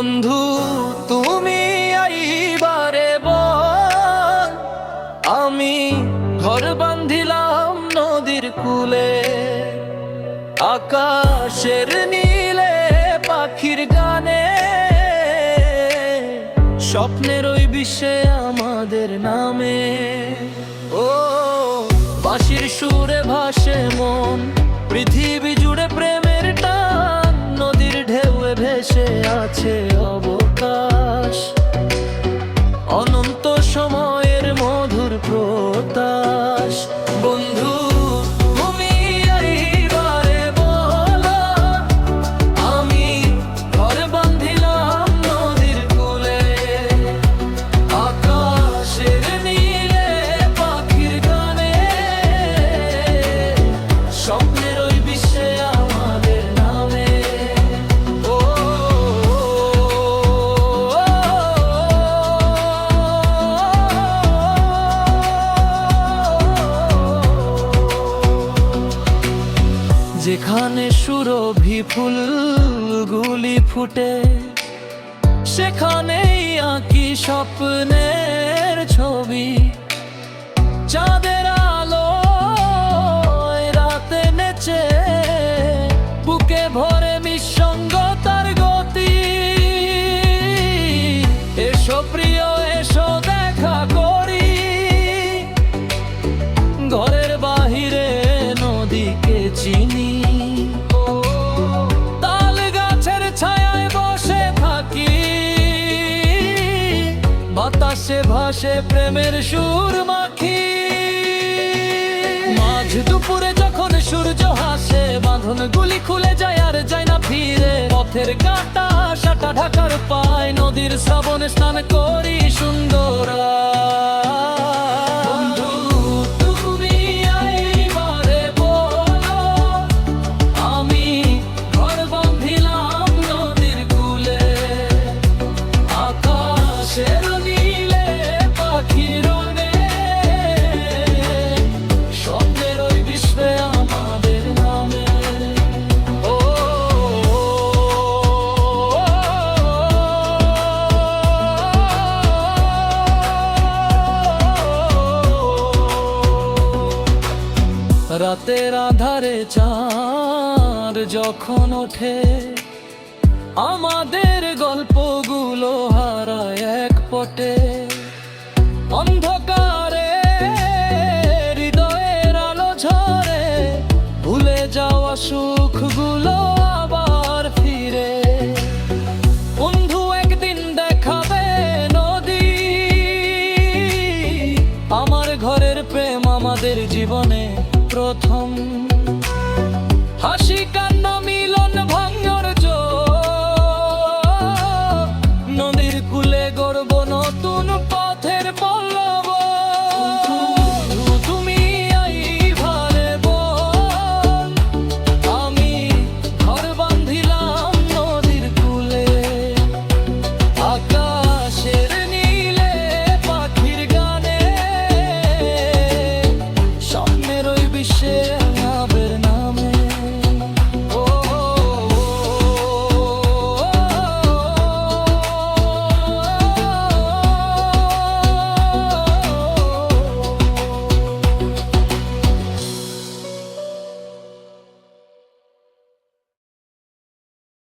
বন্ধু তুমি আইবারে বল, আমি ঘর বান্ধিলাম নদীর কূলে। আকাশের নীলে পাখির গানে, স্বপ্নের ওই বিশ্বে আমাদের নামে। ও বাঁশির সুরে ভাসে মন, পৃথিবী জুড়ে প্রেমের টান। নদীর ঢেউয়ে ভেসে আছে অবকাশ, অনন্ত সময়ের মধুর প্রত্যাশ। বন্ধু তুমি আইবারে বল, আমি ঘর বান্ধিলাম নদীর কূলে। আকাশের নীলে পাখির গানে, স্বপ্নের ওই বিশ্বে আমাদের নামে। ও যেখানে সুরভি ফুলগুলি ফুটে, সেখানেই আঁকি স্বপ্নের ছবি। চাঁদের আলো রাতে নেচে, বুকে ভরে নিঃসঙ্গতার গতি। এসো প্রিয় এসো দেখা করি, ঘরের বাহিরে নদীকে চিনি। তাল গাছের ছায়ায় বসে থাকি, বাতাসে ভাসে প্রেমের সুর মাখি। মাঝ দুপুরে যখন সূর্য হাসে, বাঁধন গুলি খুলে যায় আর যায় না ফিরে। পথের কাঁটা সাটা ঢাকার পায়, নদীর শ্রাবণে স্নান করি সুন্দর। রাতের আধারে চাঁদ যখন ওঠে, আমাদের গল্পগুলো হারায় এক পটে। অন্ধকারে হৃদয়ের আলো ঝরে, ভুলে যাওয়া সুখগুলো আবার ফিরে। বন্ধু একদিন দেখাবে নদী, আমার ঘরের প্রেম আমাদের জীবনে প্রথম। হাসি কান্না মিলন ভাঙন